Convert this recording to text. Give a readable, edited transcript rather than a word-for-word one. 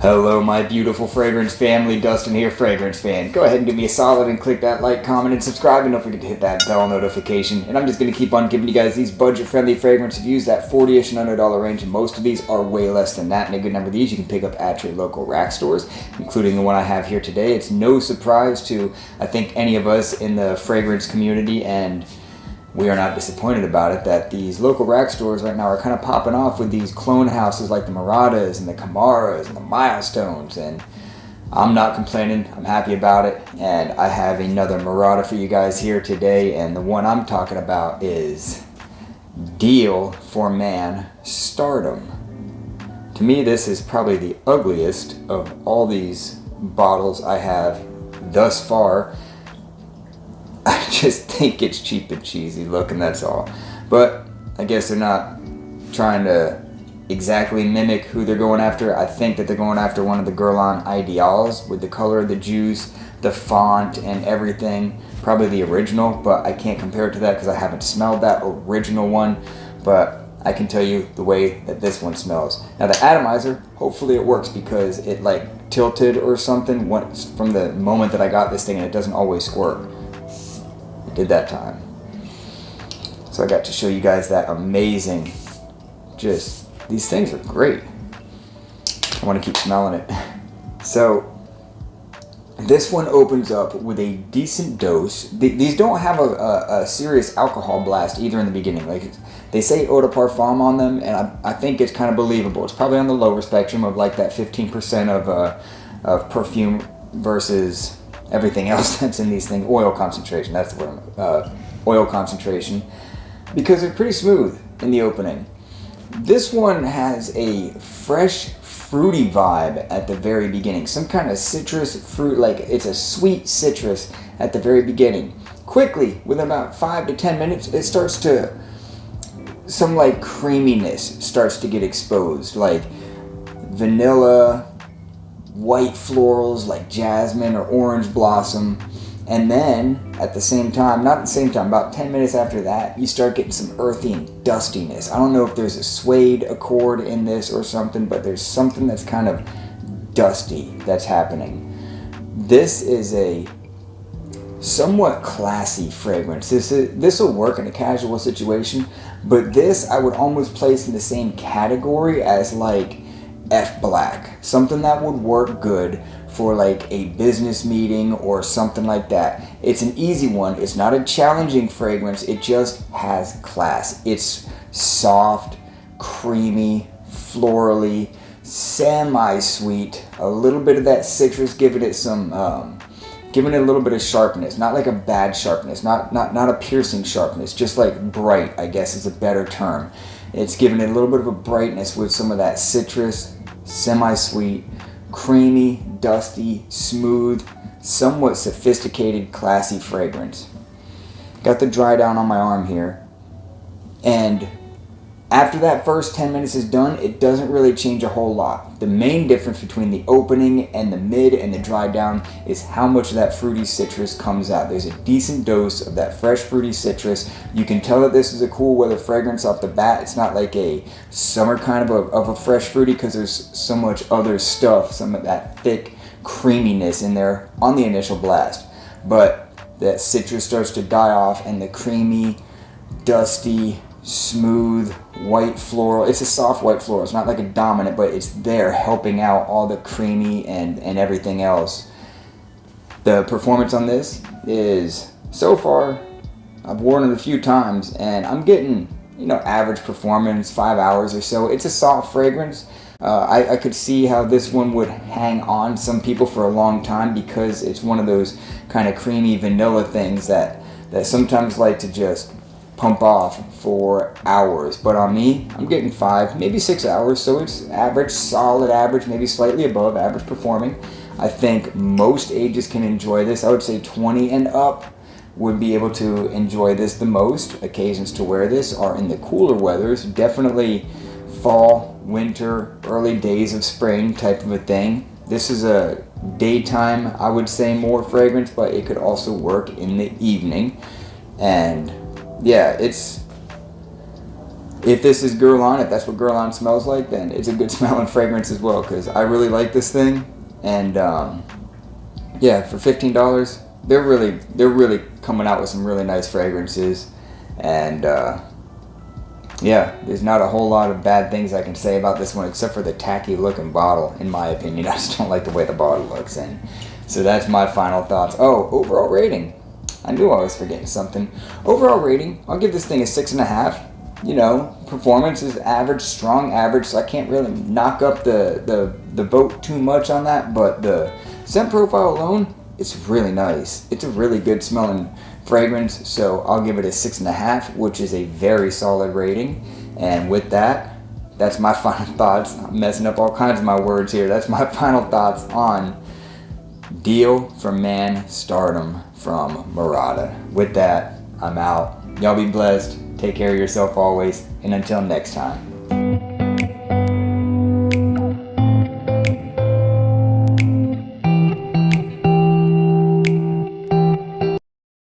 Hello my beautiful fragrance family, Dustin here, fragrance fan. Go ahead and do me a solid and click that like, comment, and subscribe, and don't forget to hit that bell notification. And I'm just going to keep on giving you guys these budget-friendly fragrance reviews, that $40-ish and $100 range, and most of these are way less than that, and a good number of these you can pick up at your local rack stores, including the one I have here today. It's no surprise to, I think, any of us in the fragrance community, and we are not disappointed about it, that these local rack stores right now are kind of popping off with these clone houses like the Miradas and the Camaras and the Milestones, and I'm not complaining. I'm happy about it, and I have another Mirada for you guys here today, and the one I'm talking about is Deal for Man Stardom. To me, this is probably the ugliest of all these bottles I have thus far. I just think it's cheap and cheesy looking, that's all. But I guess they're not trying to exactly mimic who they're going after. I think that they're going after one of the Guerlain ideals with the color of the juice, the font, and everything. Probably the original, but I can't compare it to that because I haven't smelled that original one. But I can tell you the way that this one smells. Now the atomizer, hopefully it works because it like tilted or something once from the moment that I got this thing, and it doesn't always squirt. It did that time. So I got to show you guys that amazing, just, these things are great. I want to keep smelling it. So this one opens up with a decent dose. These don't have a serious alcohol blast either in the beginning. Like they say eau de parfum on them, and I think it's kind of believable. It's probably on the lower spectrum of like that 15% of perfume versus everything else that's in these things. Oil concentration, that's the word. Oil concentration. Because they're pretty smooth in the opening. This one has a fresh, fruity vibe at the very beginning. Some kind of citrus fruit, like it's a sweet citrus at the very beginning. Quickly, within about 5 to 10 minutes, it starts to, some like creaminess starts to get exposed. Like vanilla, white florals like jasmine or orange blossom, and then at the same time, not at the same time, about 10 minutes after that, you start getting some earthy and dustiness. I don't know if there's a suede accord in this or something, but there's something that's kind of dusty that's happening. This is a somewhat classy fragrance. This will work in a casual situation, but this I would almost place in the same category as like F Black, something that would work good for like a business meeting or something like that. It's an easy one. It's not a challenging fragrance. It just has class. It's soft, creamy, florally, semi-sweet, a little bit of that citrus, giving it some, giving it a little bit of sharpness. Not like a bad sharpness, not a piercing sharpness, just like bright, I guess is a better term. It's giving it a little bit of a brightness with some of that citrus, semi-sweet, creamy, dusty, smooth, somewhat sophisticated, classy fragrance. Got the dry down on my arm here, and after that first 10 minutes is done, it doesn't really change a whole lot. The main difference between the opening and the mid and the dry down is how much of that fruity citrus comes out. There's a decent dose of that fresh fruity citrus. You can tell that this is a cool weather fragrance off the bat. It's not like a summer kind of a fresh fruity because there's so much other stuff, some of that thick creaminess in there on the initial blast. But that citrus starts to die off, and the creamy, dusty, smooth white floral, it's a soft white floral, it's not like a dominant, but it's there helping out all the creamy and everything else. The performance on this is, so far, I've worn it a few times and I'm getting, average performance, 5 hours or so. It's a soft fragrance. I could see how this one would hang on some people for a long time because it's one of those kind of creamy vanilla things that sometimes like to just pump off for hours. But on me, I'm getting 5, maybe 6 hours, so it's average, solid average, maybe slightly above average performing. I think most ages can enjoy this. I would say 20 and up would be able to enjoy this the most. Occasions to wear this are in the cooler weathers, definitely fall, winter, early days of spring type of a thing. This is a daytime, I would say, more fragrance, but it could also work in the evening. And yeah, it's if this is Guerlain, if that's what Guerlain smells like, then it's a good smelling fragrance as well, because I really like this thing. And yeah, for $15, they're really coming out with some really nice fragrances. And yeah, there's not a whole lot of bad things I can say about this one, except for the tacky looking bottle, in my opinion. I just don't like the way the bottle looks. And so that's my final thoughts. Oh, overall rating. I knew I was forgetting something. Overall rating, I'll give this thing a 6.5. You know, performance is average, strong average, so I can't really knock up the vote too much on that, but the scent profile alone, it's really nice. It's a really good smelling fragrance, so I'll give it a 6.5, which is a very solid rating. And with that, that's my final thoughts. I'm messing up all kinds of my words here. That's my final thoughts on Deal for Man Stardom from Mirada. With that, I'm out. Y'all be blessed. Take care of yourself always, and until next time.